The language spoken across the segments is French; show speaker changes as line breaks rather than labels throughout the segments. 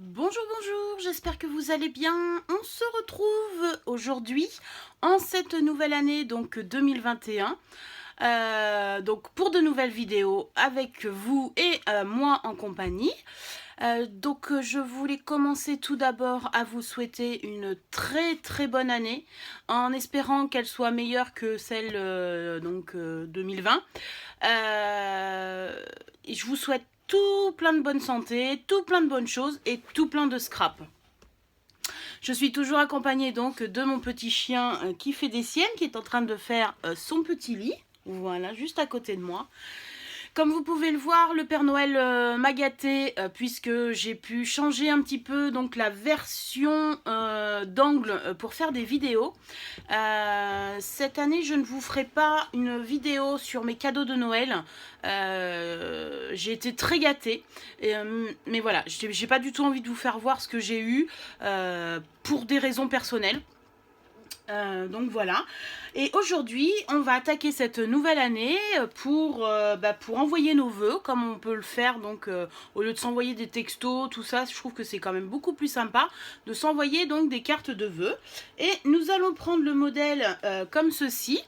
Bonjour, bonjour, j'espère que vous allez bien. On se retrouve aujourd'hui en cette nouvelle année, donc 2021. Donc pour de nouvelles vidéos avec vous et moi en compagnie. Je voulais commencer tout d'abord à vous souhaiter une très bonne année en espérant qu'elle soit meilleure que celle 2020. Et je vous souhaite tout plein de bonne santé, tout plein de bonnes choses et tout plein de scrap. Je suis toujours accompagnée donc de mon petit chien qui fait des siennes, qui est en train de faire son petit lit. Voilà, juste à côté de moi. Comme vous pouvez le voir, le Père Noël m'a gâté puisque j'ai pu changer un petit peu donc la version d'angle pour faire des vidéos. Cette année, je ne vous ferai pas une vidéo sur mes cadeaux de Noël. J'ai été très gâtée. Mais voilà, j'ai pas du tout envie de vous faire voir ce que j'ai eu pour des raisons personnelles. Donc voilà. Et aujourd'hui, on va attaquer cette nouvelle année pour envoyer nos vœux, comme on peut le faire. Donc, au lieu de s'envoyer des textos, tout ça, je trouve que c'est quand même beaucoup plus sympa de s'envoyer donc des cartes de vœux. Et nous allons prendre le modèle comme ceci.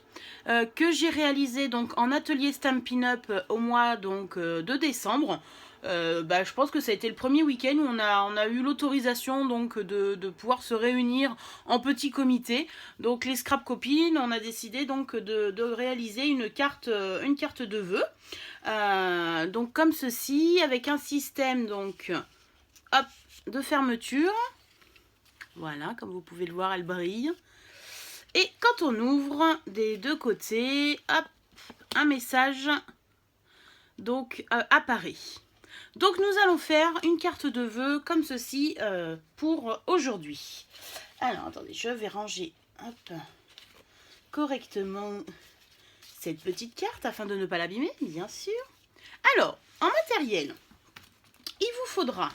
Que j'ai réalisé donc en atelier Stampin' Up au mois donc, de décembre. Je pense que ça a été le premier week-end où on a eu l'autorisation donc de pouvoir se réunir en petit comité. Donc les scrap copines, on a décidé donc de réaliser une carte de vœux. Donc comme ceci, avec un système donc hop, de fermeture. Voilà, comme vous pouvez le voir, elle brille. Et quand on ouvre des deux côtés, hop, un message donc apparaît. Donc nous allons faire une carte de vœux comme ceci pour aujourd'hui. Alors attendez, je vais ranger correctement cette petite carte afin de ne pas l'abîmer, bien sûr. Alors, en matériel, il vous faudra...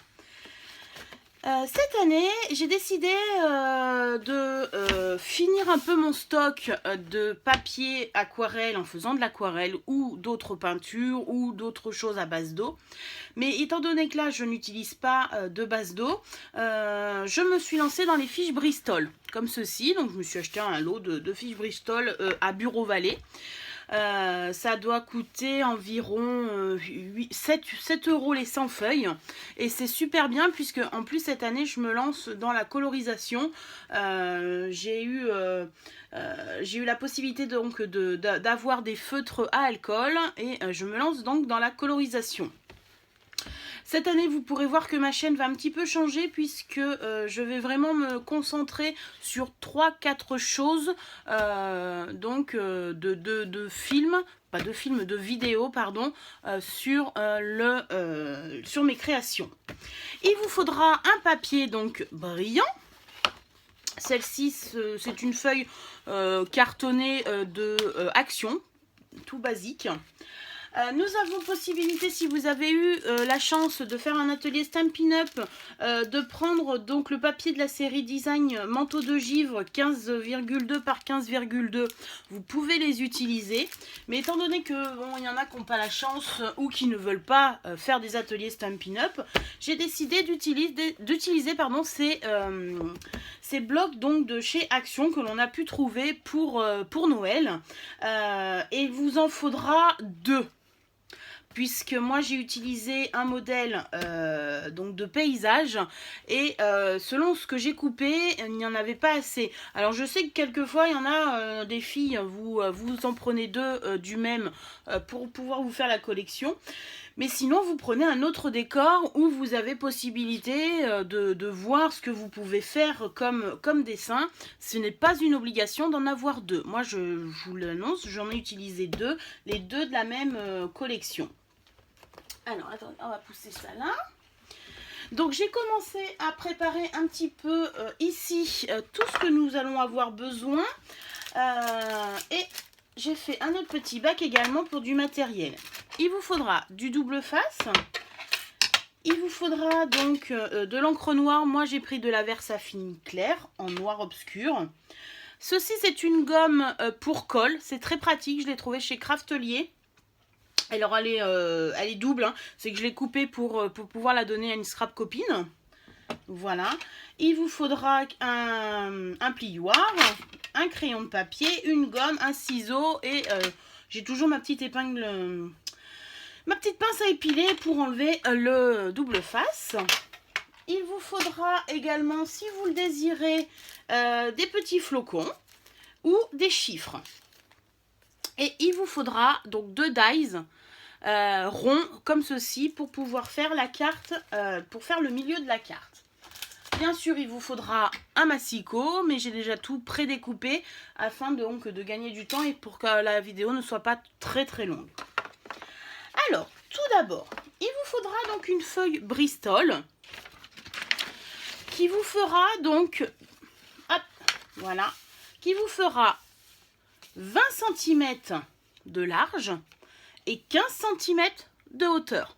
cette année, j'ai décidé de finir un peu mon stock de papier aquarelle en faisant de l'aquarelle ou d'autres peintures ou d'autres choses à base d'eau. Mais étant donné que là, je n'utilise pas de base d'eau, je me suis lancée dans les fiches Bristol, comme ceci. Donc, je me suis acheté un lot de fiches Bristol à Bureau Vallée. Ça doit coûter environ 7 € les 100 feuilles et c'est super bien puisque en plus cette année je me lance dans la colorisation. J'ai eu la possibilité donc d'avoir des feutres à alcool et je me lance donc dans la colorisation. Cette année, vous pourrez voir que ma chaîne va un petit peu changer puisque je vais vraiment me concentrer sur 3-4 choses de films, pas de films, de vidéos, pardon, sur mes créations. Il vous faudra un papier donc brillant. Celle-ci, c'est une feuille cartonnée de Action, tout basique. Nous avons possibilité, si vous avez eu la chance de faire un atelier Stampin' Up, de prendre donc le papier de la série Design Manteau de Givre 15,2 par 15,2. Vous pouvez les utiliser. Mais étant donné que bon, il y en a qui n'ont pas la chance ou qui ne veulent pas faire des ateliers Stampin' Up, j'ai décidé d'utiliser ces blocs donc de chez Action que l'on a pu trouver pour Noël. Et il vous en faudra 2. Puisque moi j'ai utilisé un modèle donc de paysage et selon ce que j'ai coupé, il n'y en avait pas assez. Alors je sais que quelquefois il y en a des filles, vous en prenez 2 du même pour pouvoir vous faire la collection. Mais sinon vous prenez un autre décor où vous avez possibilité de voir ce que vous pouvez faire comme dessin. Ce n'est pas une obligation d'en avoir 2. Moi je vous l'annonce, j'en ai utilisé 2, les 2 de la même collection. Alors, attendez, on va pousser ça là. Donc, j'ai commencé à préparer un petit peu ici tout ce que nous allons avoir besoin. Et j'ai fait un autre petit bac également pour du matériel. Il vous faudra du double face. Il vous faudra donc de l'encre noire. Moi, j'ai pris de la Versafine claire en noir obscur. Ceci, c'est une gomme pour colle. C'est très pratique. Je l'ai trouvé chez Craftelier. Alors elle est double, hein. C'est que je l'ai coupée pour pouvoir la donner à une scrap copine. Voilà. Il vous faudra un plioir, un crayon de papier, une gomme, un ciseau et j'ai toujours ma petite épingle, ma petite pince à épiler pour enlever le double face. Il vous faudra également, si vous le désirez, des petits flocons ou des chiffres. Et il vous faudra donc 2 dies ronds comme ceci pour pouvoir faire la carte, pour faire le milieu de la carte. Bien sûr, il vous faudra un massicot, mais j'ai déjà tout prédécoupé afin donc de gagner du temps et pour que la vidéo ne soit pas très très longue. Alors, tout d'abord, il vous faudra donc une feuille Bristol qui vous fera donc, hop, voilà, qui vous fera 20 cm de large et 15 cm de hauteur.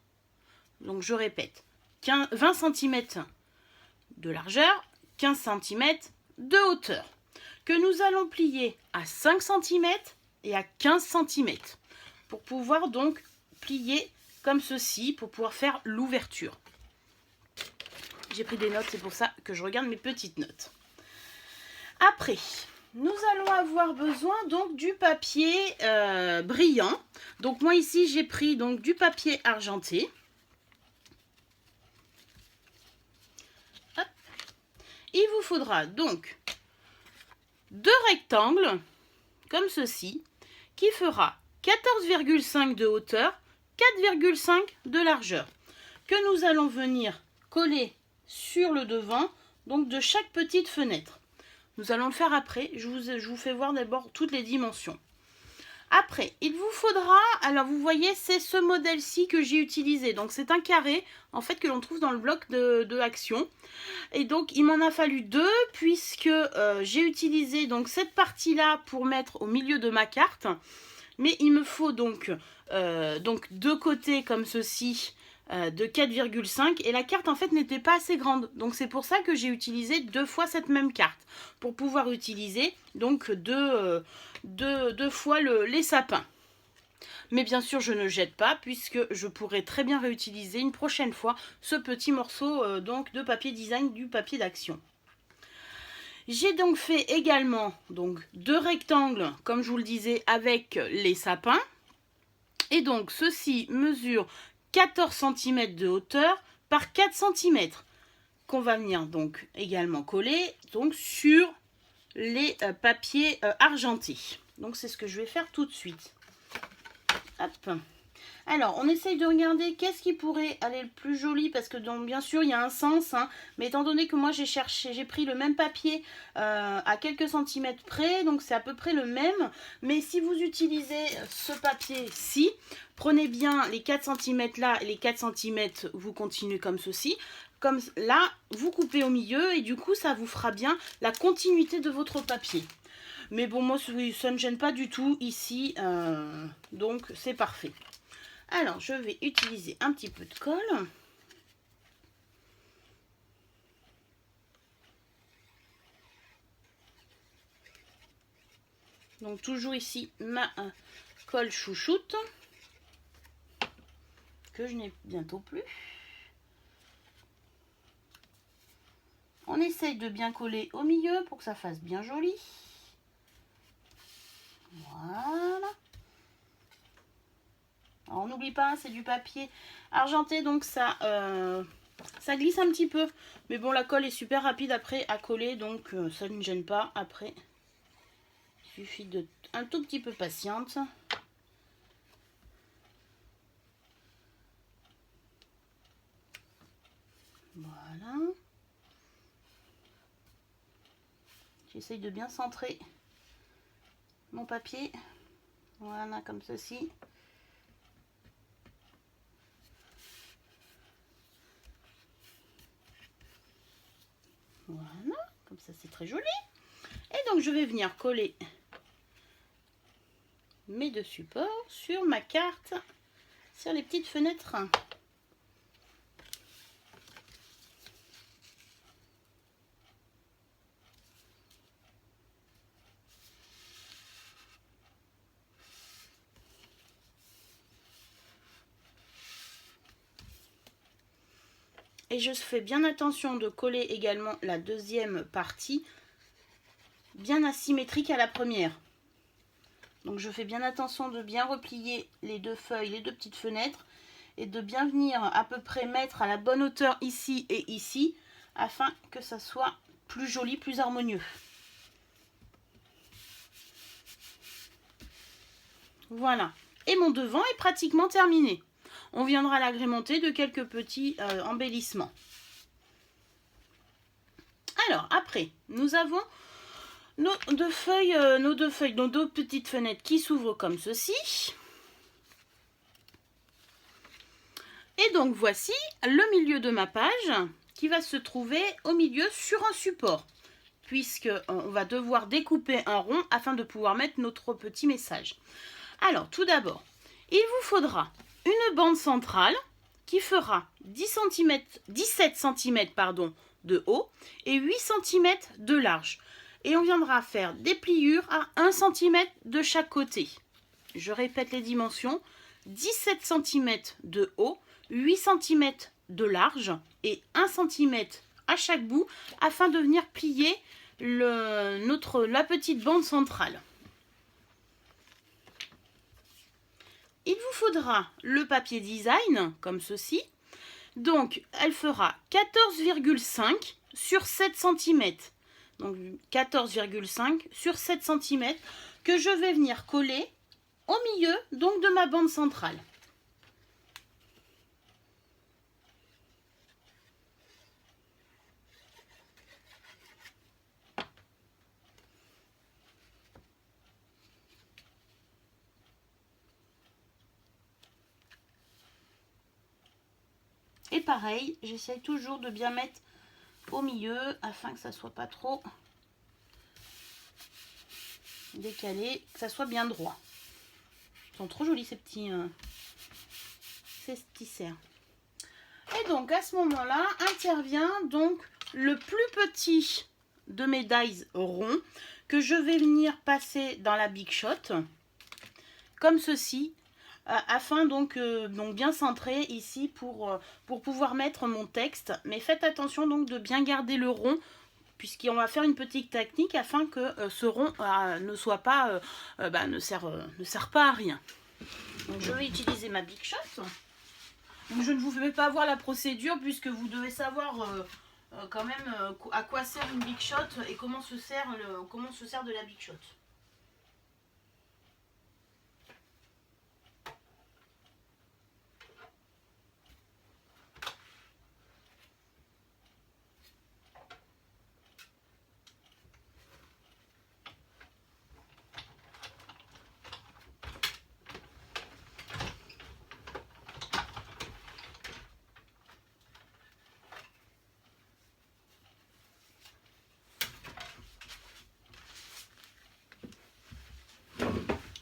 Donc je répète, 20 cm de largeur, 15 cm de hauteur, que nous allons plier à 5 cm et à 15 cm pour pouvoir donc plier comme ceci pour pouvoir faire l'ouverture. J'ai pris des notes, c'est pour ça que je regarde mes petites notes. Après, nous allons avoir besoin donc du papier brillant. Donc moi ici j'ai pris donc du papier argenté. Hop. Il vous faudra donc 2 rectangles comme ceci qui fera 14,5 de hauteur, 4,5 de largeur que nous allons venir coller sur le devant donc de chaque petite fenêtre. Nous allons le faire après, je vous fais voir d'abord toutes les dimensions. Après, il vous faudra, alors vous voyez, c'est ce modèle-ci que j'ai utilisé. Donc c'est un carré, en fait, que l'on trouve dans le bloc de Action. Et donc il m'en a fallu 2, puisque j'ai utilisé donc cette partie-là pour mettre au milieu de ma carte. Mais il me faut donc 2 côtés comme ceci, de 4,5 et la carte en fait n'était pas assez grande, donc c'est pour ça que j'ai utilisé 2 fois cette même carte pour pouvoir utiliser donc deux fois les sapins. Mais bien sûr je ne jette pas puisque je pourrais très bien réutiliser une prochaine fois ce petit morceau donc de papier design, du papier d'Action. J'ai donc fait également donc 2 rectangles comme je vous le disais avec les sapins et donc ceci mesure 14 cm de hauteur par 4 cm qu'on va venir donc également coller donc sur les papiers argentés. Donc c'est ce que je vais faire tout de suite. Hop. Alors on essaye de regarder qu'est-ce qui pourrait aller le plus joli parce que donc, bien sûr il y a un sens, hein, mais étant donné que moi j'ai pris le même papier à quelques centimètres près, donc c'est à peu près le même, mais si vous utilisez ce papier-ci, prenez bien les 4 cm là et les 4 cm, vous continuez comme ceci. Comme là, vous coupez au milieu et du coup, ça vous fera bien la continuité de votre papier. Mais bon, moi, ça ne gêne pas du tout ici, donc c'est parfait. Alors, je vais utiliser un petit peu de colle. Donc, toujours ici, ma colle chouchoute, que je n'ai bientôt plus. On essaye de bien coller au milieu pour que ça fasse bien joli. Voilà. Alors, on n'oublie pas, c'est du papier argenté, donc ça glisse un petit peu. Mais bon, la colle est super rapide après à coller, donc ça ne gêne pas après. Il suffit de un tout petit peu patiente. Voilà. J'essaye de bien centrer mon papier. Voilà, comme ceci. Voilà, comme ça c'est très joli. Et donc je vais venir coller mes 2 supports sur ma carte, sur les petites fenêtres. Et je fais bien attention de coller également la deuxième partie bien asymétrique à la première. Donc je fais bien attention de bien replier les deux feuilles, les deux petites fenêtres, et de bien venir à peu près mettre à la bonne hauteur ici et ici, afin que ça soit plus joli, plus harmonieux. Voilà. Et mon devant est pratiquement terminé. On viendra l'agrémenter de quelques petits embellissements. Alors après, nous avons nos deux petites fenêtres qui s'ouvrent comme ceci. Et donc voici le milieu de ma page qui va se trouver au milieu sur un support, puisqu'on va devoir découper un rond afin de pouvoir mettre notre petit message. Alors tout d'abord, il vous faudra une bande centrale qui fera 17 cm de haut et 8 cm de large. Et on viendra faire des pliures à 1 cm de chaque côté. Je répète les dimensions, 17 cm de haut, 8 cm de large et 1 cm à chaque bout afin de venir plier la petite bande centrale. Il vous faudra le papier design comme ceci. Donc elle fera 14,5 sur 7 cm. Donc 14,5 sur 7 cm que je vais venir coller au milieu donc de ma bande centrale. Et pareil, j'essaye toujours de bien mettre au milieu afin que ça soit pas trop décalé, que ça soit bien droit. Ils sont trop jolis ces petits cerfs. Et donc à ce moment-là intervient donc le plus petit de mes dies ronds que je vais venir passer dans la Big Shot comme ceci. Afin donc bien centrer ici pour pouvoir mettre mon texte. Mais faites attention donc de bien garder le rond, puisqu'on va faire une petite technique afin que ce rond ne soit pas, ne sert pas à rien. Donc je vais utiliser ma Big Shot. Donc je ne vous fais pas voir la procédure puisque vous devez savoir quand même à quoi sert une Big Shot et comment se sert de la Big Shot.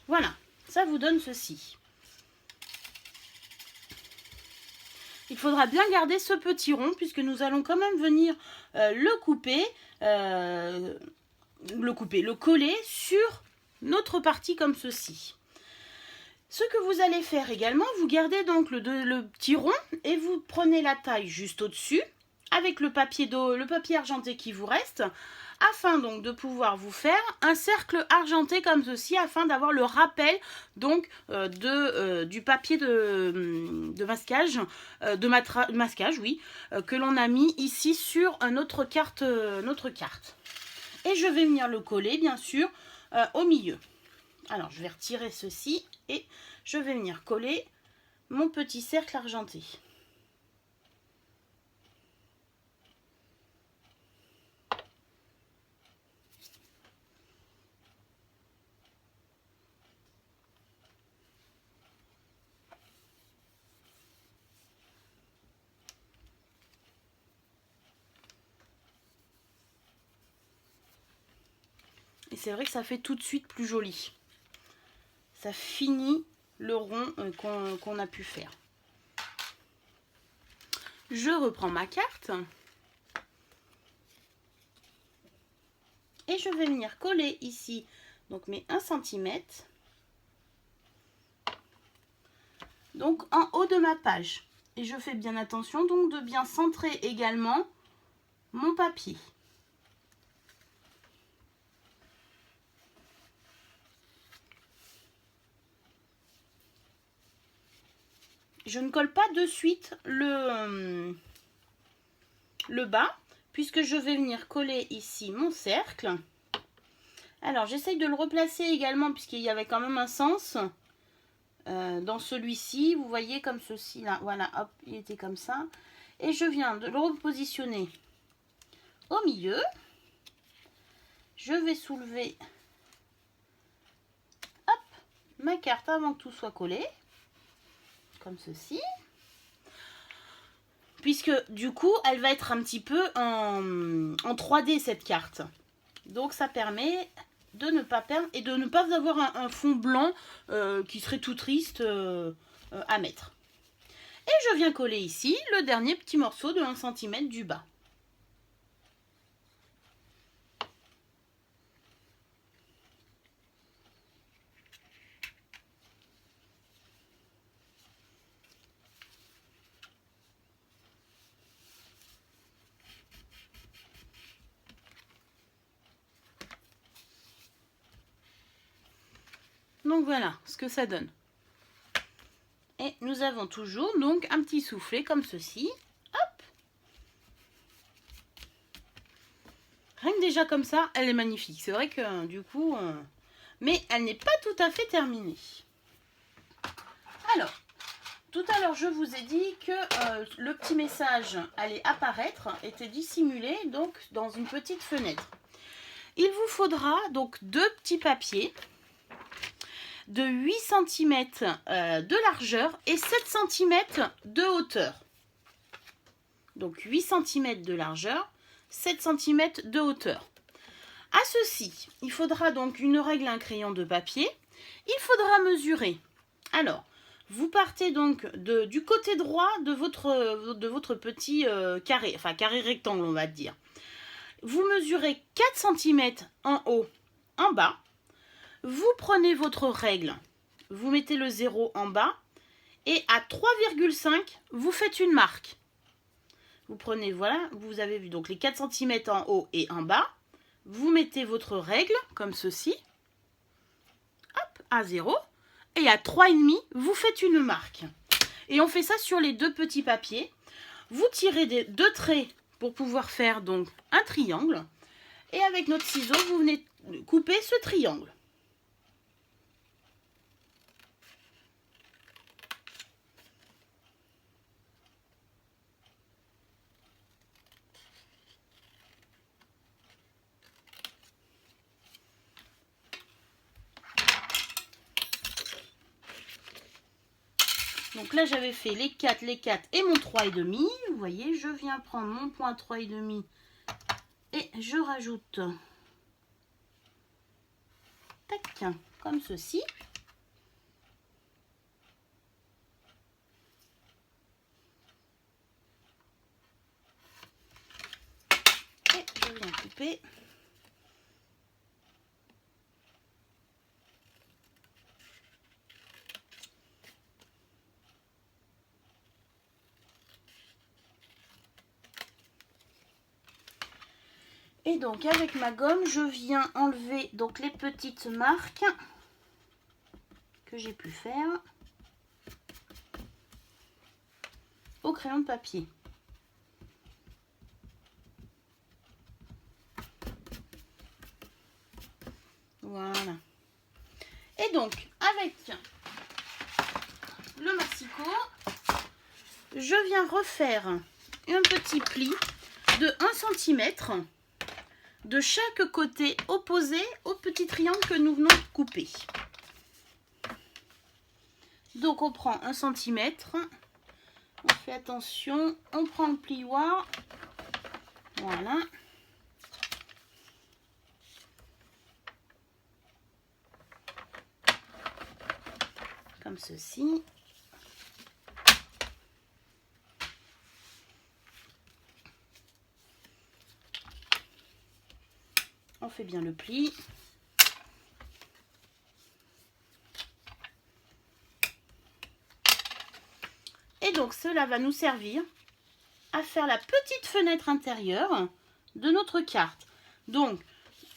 Voilà, ça vous donne ceci. Il faudra bien garder ce petit rond puisque nous allons quand même venir le coller sur notre partie comme ceci. Ce que vous allez faire également, vous gardez donc le petit rond et vous prenez la taille juste au-dessus avec le papier argenté qui vous reste, afin donc de pouvoir vous faire un cercle argenté comme ceci, afin d'avoir le rappel donc du papier de masquage, que l'on a mis ici sur notre carte. Et je vais venir le coller bien sûr au milieu. Alors je vais retirer ceci et je vais venir coller mon petit cercle argenté. Et c'est vrai que ça fait tout de suite plus joli. Ça finit le rond qu'on a pu faire. Je reprends ma carte. Et je vais venir coller ici donc mes 1 cm. Donc en haut de ma page. Et je fais bien attention donc de bien centrer également mon papier. Je ne colle pas de suite le bas, puisque je vais venir coller ici mon cercle. Alors, j'essaye de le replacer également, puisqu'il y avait quand même un sens dans celui-ci. Vous voyez, comme ceci, là. Voilà, hop, il était comme ça. Et je viens de le repositionner au milieu. Je vais soulever hop, ma carte avant que tout soit collé. Comme ceci. Puisque, du coup, elle va être un petit peu en 3D, cette carte. Donc, ça permet de ne pas perdre et de ne pas avoir un fond blanc qui serait tout triste à mettre. Et je viens coller ici le dernier petit morceau de 1 cm du bas. Donc voilà ce que ça donne. Et nous avons toujours donc un petit soufflet comme ceci. Hop. Rien que déjà comme ça, elle est magnifique. C'est vrai que du coup... mais elle n'est pas tout à fait terminée. Alors, tout à l'heure, je vous ai dit que le petit message allait apparaître, était dissimulé donc dans une petite fenêtre. Il vous faudra donc 2 petits papiers de 8 cm de largeur et 7 cm de hauteur. Donc 8 cm de largeur, 7 cm de hauteur. À ceci, il faudra donc une règle et un crayon de papier. Il faudra mesurer. Alors, vous partez donc du côté droit de votre petit carré, enfin carré rectangle on va dire. Vous mesurez 4 cm en haut, en bas. Vous prenez votre règle, vous mettez le 0 en bas et à 3,5, vous faites une marque. Vous prenez, voilà, vous avez vu donc les 4 cm en haut et en bas. Vous mettez votre règle comme ceci, hop, à 0. Et à 3,5, vous faites une marque. Et on fait ça sur les 2 petits papiers. Vous tirez 2 traits pour pouvoir faire donc un triangle. Et avec notre ciseau, vous venez couper ce triangle. Donc là, j'avais fait les 4 et mon 3,5. Vous voyez, je viens prendre mon point 3,5 et je rajoute, tac, comme ceci. Et je viens couper. Et donc avec ma gomme, je viens enlever donc les petites marques que j'ai pu faire au crayon de papier. Voilà. Et donc avec le massicot, je viens refaire un petit pli de 1 cm de chaque côté opposé au petit triangle que nous venons de couper. Donc on prend 1 cm, on fait attention, on prend le plioir, voilà. Comme ceci. On fait bien le pli. Et donc donc cela va nous servir à faire la petite fenêtre intérieure de notre carte. Donc,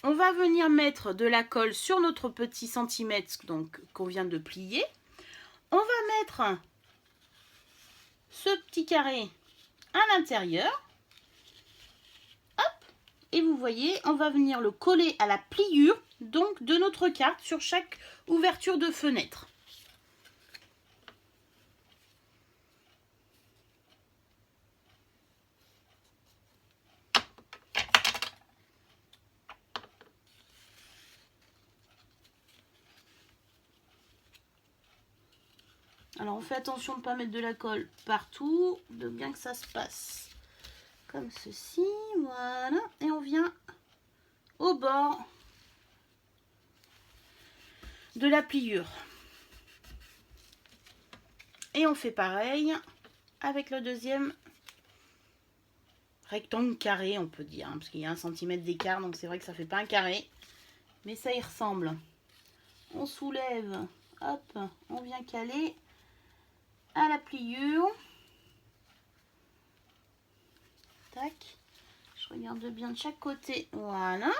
on va venir mettre de la colle sur notre petit centimètre donc qu'on vient de plier. On va mettre ce petit carré à l'intérieur. Hop, et vous voyez, on va venir le coller à la pliure donc de notre carte sur chaque ouverture de fenêtre. Alors on fait attention de ne pas mettre de la colle partout, de bien que ça se passe comme ceci, voilà, et on vient au bord de la pliure. Et on fait pareil avec le deuxième rectangle carré, on peut dire, hein, parce qu'il y a 1 cm d'écart, donc c'est vrai que ça fait pas un carré, mais ça y ressemble. On soulève, hop, on vient caler à la pliure. Tac, je regarde bien de chaque côté, voilà.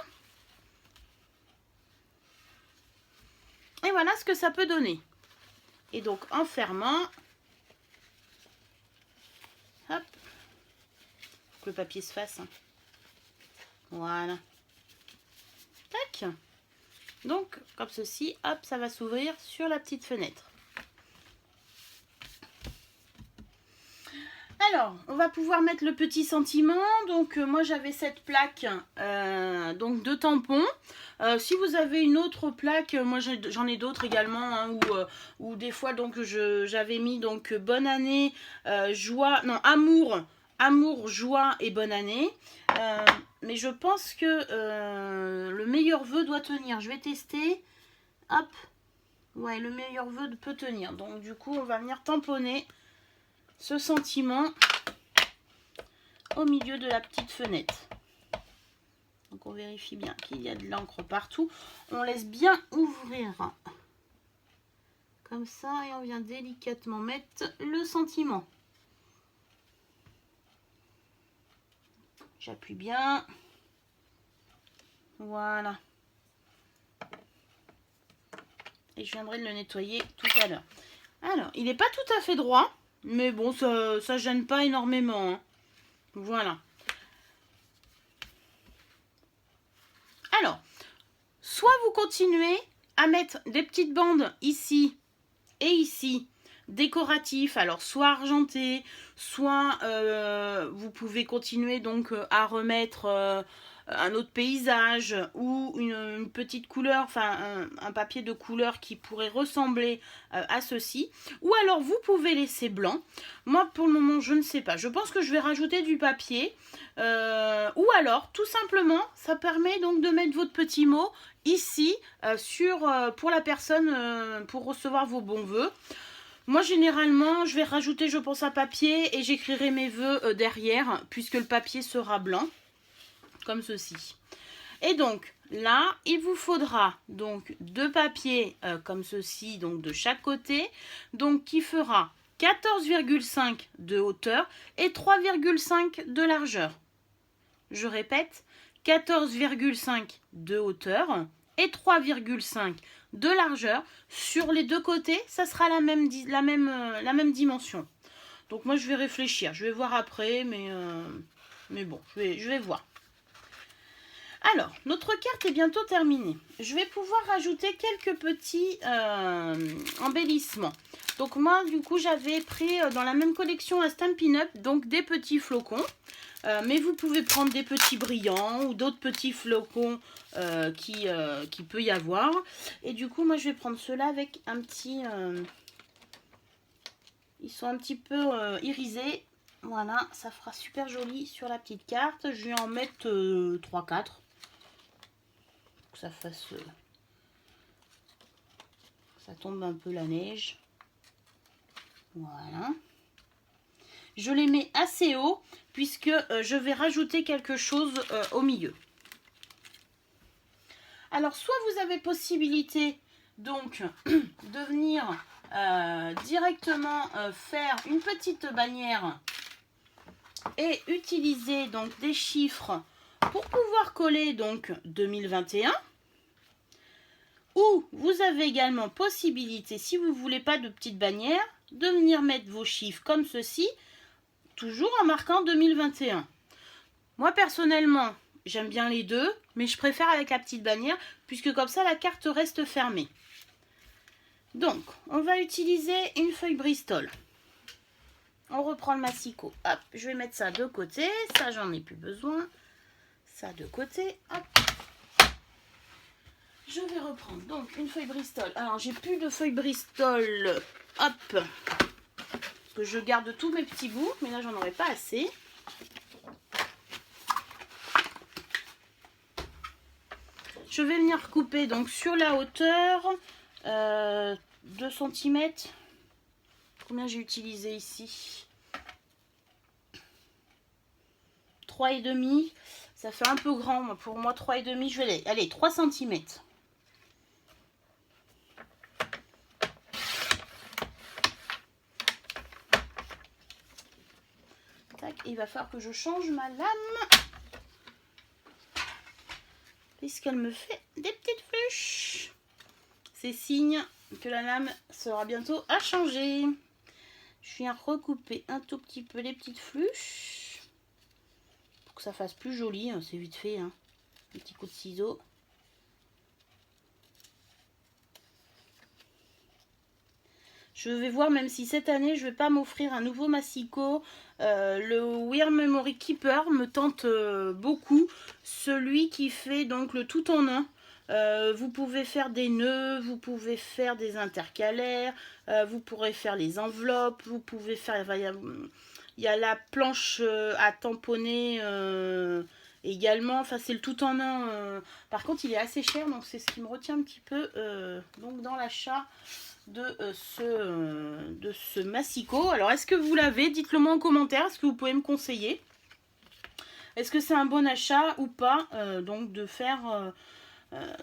Et voilà ce que ça peut donner. Et donc en fermant, hop, que le papier se fasse, hein. Voilà. Tac. Donc comme ceci, hop, ça va s'ouvrir sur la petite fenêtre. Alors, on va pouvoir mettre le petit sentiment. Donc, moi, j'avais cette plaque donc de tampons. Si vous avez une autre plaque, moi, j'en ai d'autres également, hein, où des fois, donc, j'avais mis donc bonne année, joie, non, amour, joie et bonne année. Mais je pense que le meilleur vœu doit tenir. Je vais tester. Hop. Ouais, le meilleur vœu peut tenir. Donc, du coup, on va venir tamponner ce sentiment au milieu de la petite fenêtre. Donc on vérifie bien qu'il y a de l'encre partout. On laisse bien ouvrir comme ça et on vient délicatement mettre le sentiment. J'appuie bien. Voilà. Et je viendrai de le nettoyer tout à l'heure. Alors, il n'est pas tout à fait droit. Mais bon, ça gêne pas énormément, hein. Voilà. Alors, soit vous continuez à mettre des petites bandes ici et ici, décoratifs, alors soit argentés, soit vous pouvez continuer donc à remettre un autre paysage ou une petite couleur, enfin un papier de couleur qui pourrait ressembler à ceci, ou alors vous pouvez laisser blanc. Moi pour le moment je ne sais pas, je pense que je vais rajouter du papier, ou alors tout simplement ça permet donc de mettre votre petit mot ici pour la personne pour recevoir vos bons vœux. Moi généralement je vais rajouter je pense un papier et j'écrirai mes vœux derrière puisque le papier sera blanc. Comme ceci. Et donc là, il vous faudra donc 2 papiers comme ceci, donc de chaque côté, donc qui fera 14,5 de hauteur et 3,5 de largeur. Je répète, 14,5 de hauteur et 3,5 de largeur. Sur les deux côtés, ça sera la même dimension. Donc moi, je vais réfléchir. Je vais voir après, mais bon, je vais voir. Alors, notre carte est bientôt terminée. Je vais pouvoir rajouter quelques petits embellissements. Donc moi, du coup, j'avais pris dans la même collection à Stampin' Up, donc des petits flocons. Mais vous pouvez prendre des petits brillants ou d'autres petits flocons qui peut y avoir. Et du coup, moi, je vais prendre ceux-là avec un petit... ils sont un petit peu irisés. Voilà, ça fera super joli sur la petite carte. Je vais en mettre 3-4. Que ça fasse... ça tombe un peu la neige. Voilà. Je les mets assez haut puisque je vais rajouter quelque chose au milieu. Alors, soit vous avez possibilité donc de venir directement faire une petite bannière et utiliser donc des chiffres pour pouvoir coller donc 2021. Ou vous avez également possibilité, si vous ne voulez pas de petite bannière, de venir mettre vos chiffres comme ceci, toujours en marquant 2021. Moi personnellement, j'aime bien les deux, mais je préfère avec la petite bannière, puisque comme ça la carte reste fermée. Donc, on va utiliser une feuille Bristol. On reprend le massicot. Hop, je vais mettre ça de côté. Ça, j'en ai plus besoin. Ça de côté. Hop. Je vais reprendre donc une feuille Bristol. Alors, j'ai plus de feuille Bristol. Hop. Parce que je garde tous mes petits bouts, mais là, j'en aurai pas assez. Je vais venir couper donc sur la hauteur 2 cm. Combien j'ai utilisé ici? 3,5. Ça fait un peu grand pour moi, 3,5. Je vais aller 3 cm. Tac, il va falloir que je change ma lame. Puisqu'elle me fait des petites flèches. C'est signe que la lame sera bientôt à changer. Je viens recouper un tout petit peu les petites flèches. Pour que ça fasse plus joli, hein, c'est vite fait. Hein. Un petit coup de ciseau. Je vais voir, même si cette année je ne vais pas m'offrir un nouveau massicot. Le Wear Memory Keeper me tente beaucoup. Celui qui fait donc le tout en un. Vous pouvez faire des nœuds, vous pouvez faire des intercalaires, vous pourrez faire les enveloppes, vous pouvez faire... Il y a la planche à tamponner également. Enfin, c'est le tout en un. Par contre, il est assez cher, donc c'est ce qui me retient un petit peu donc dans l'achat de ce massicot. Alors, est-ce que vous l'avez? Dites-le moi en commentaire. Est-ce que vous pouvez me conseiller? Est-ce que c'est un bon achat ou pas donc de faire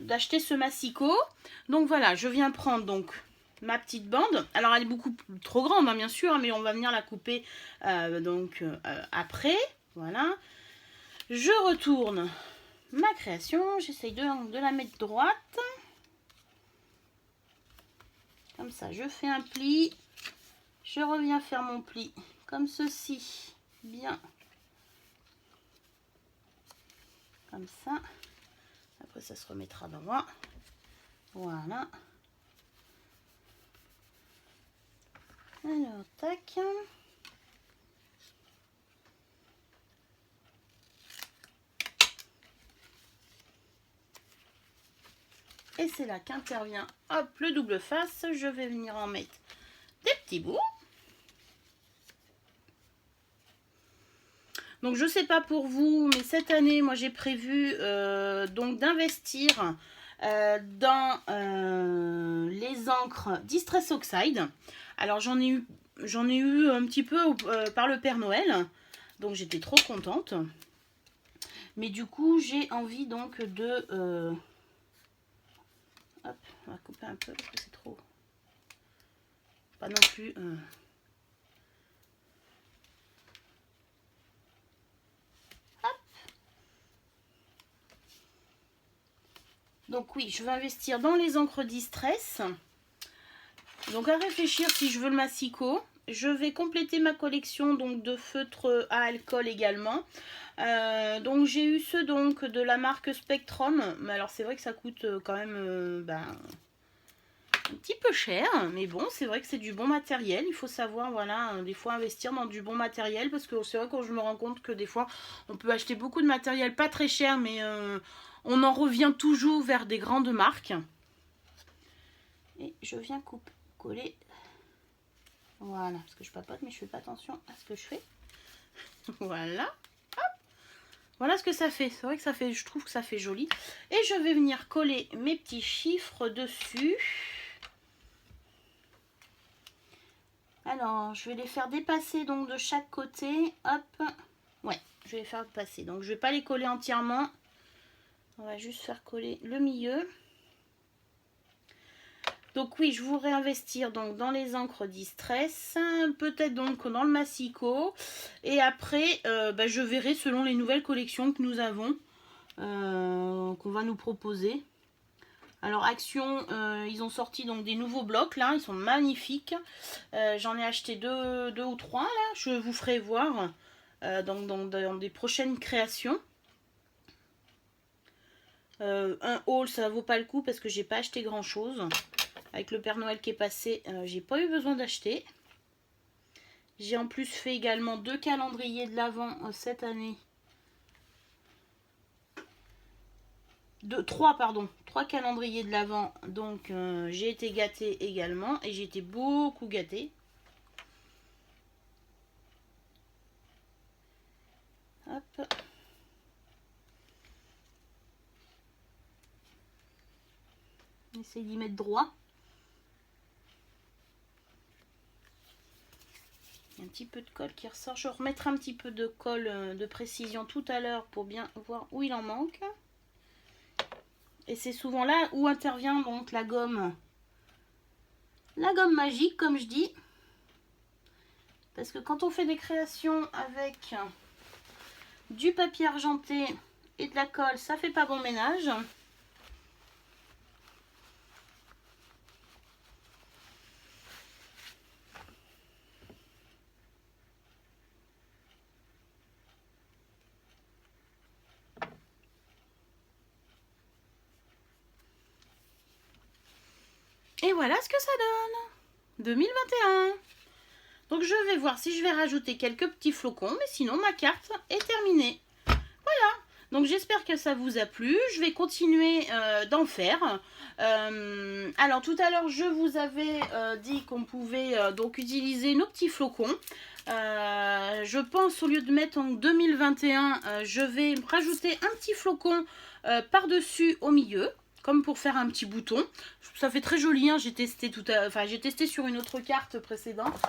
d'acheter ce massicot? Donc voilà, je viens prendre donc ma petite bande. Alors elle est beaucoup trop grande hein, bien sûr, mais on va venir la couper après. Voilà. Je retourne ma création. J'essaye de la mettre droite. Comme ça, je fais un pli. Je reviens faire mon pli comme ceci. Bien. Comme ça. Après, ça se remettra droit. Voilà. Alors, tac. Et c'est là qu'intervient, hop, le double face. Je vais venir en mettre des petits bouts. Donc, je sais pas pour vous, mais cette année, moi, j'ai prévu donc d'investir dans les encres Distress Oxide. Alors, j'en ai eu un petit peu par le Père Noël. Donc, j'étais trop contente. Mais du coup, j'ai envie donc de... hop, on va couper un peu parce que c'est trop... Pas non plus... Donc oui, je vais investir dans les encres Distress. Donc à réfléchir si je veux le massicot. Je vais compléter ma collection donc de feutres à alcool également. Donc j'ai eu ceux donc de la marque Spectrum. Mais alors c'est vrai que ça coûte quand même un petit peu cher. Mais bon, c'est vrai que c'est du bon matériel. Il faut savoir, voilà, des fois investir dans du bon matériel. Parce que c'est vrai que je me rends compte que des fois, on peut acheter beaucoup de matériel pas très cher. Mais on en revient toujours vers des grandes marques. Et je viens coller. Voilà, parce que je papote, mais je fais pas attention à ce que je fais. Voilà. Hop. Voilà ce que ça fait. C'est vrai que ça fait, je trouve que ça fait joli. Et je vais venir coller mes petits chiffres dessus. Alors, je vais les faire dépasser donc de chaque côté. Hop. Ouais, je vais les faire passer. Donc, je vais pas les coller entièrement. On va juste faire coller le milieu. Donc oui, je vous réinvestir donc dans les encres Distress, peut-être donc dans le Massico. Et après, je verrai selon les nouvelles collections que nous avons, qu'on va nous proposer. Alors Action, ils ont sorti donc des nouveaux blocs là, ils sont magnifiques. J'en ai acheté deux ou trois là, je vous ferai voir dans des prochaines créations. Un haul, ça vaut pas le coup parce que j'ai pas acheté grand chose. Avec le Père Noël qui est passé, j'ai pas eu besoin d'acheter. J'ai en plus fait également 2 calendriers de l'Avent cette année. 3 calendriers de l'Avent. Donc j'ai été gâtée également. Et j'ai été beaucoup gâtée. Hop. Essaye d'y mettre droit. Il y a un petit peu de colle qui ressort. Je remettrai un petit peu de colle de précision tout à l'heure pour bien voir où il en manque. Et c'est souvent là où intervient donc la gomme magique, comme je dis. Parce que quand on fait des créations avec du papier argenté et de la colle, ça fait pas bon ménage. Et voilà ce que ça donne. 2021. Donc je vais voir si je vais rajouter quelques petits flocons. Mais sinon ma carte est terminée. Voilà. Donc j'espère que ça vous a plu. Je vais continuer d'en faire. Alors tout à l'heure je vous avais dit qu'on pouvait donc utiliser nos petits flocons. Je pense au lieu de mettre en 2021, je vais rajouter un petit flocon par-dessus au milieu. Comme pour faire un petit bouton. Ça fait très joli, hein. J'ai testé j'ai testé sur une autre carte précédente.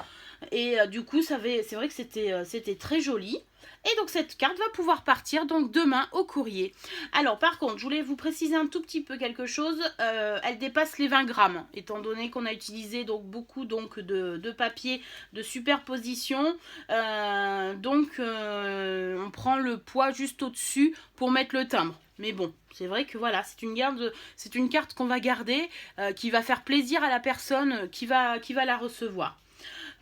Et du coup, c'est vrai que c'était très joli. Et donc cette carte va pouvoir partir donc demain au courrier. Alors par contre, je voulais vous préciser un tout petit peu quelque chose. Elle dépasse les 20 grammes, étant donné qu'on a utilisé donc beaucoup de papier de superposition. On prend le poids juste au-dessus pour mettre le timbre. Mais bon, c'est vrai que voilà, c'est une carte qu'on va garder, qui va faire plaisir à la personne qui va la recevoir.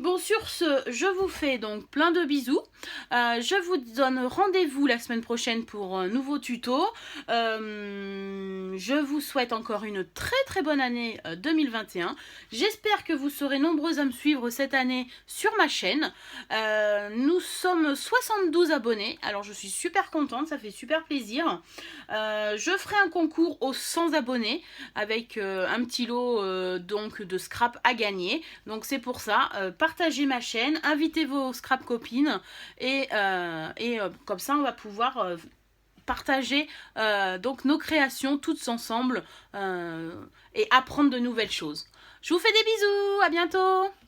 Bon, sur ce, je vous fais donc plein de bisous. Je vous donne rendez-vous la semaine prochaine pour un nouveau tuto. Je vous souhaite encore une très très bonne année 2021. J'espère que vous serez nombreux à me suivre cette année sur ma chaîne. Nous sommes 72 abonnés. Alors je suis super contente, ça fait super plaisir. Je ferai un concours aux 100 abonnés avec un petit lot donc de scrap à gagner. Donc c'est pour ça, partagez ma chaîne, invitez vos scrap copines et comme ça on va pouvoir partager donc nos créations toutes ensemble et apprendre de nouvelles choses. Je vous fais des bisous, à bientôt!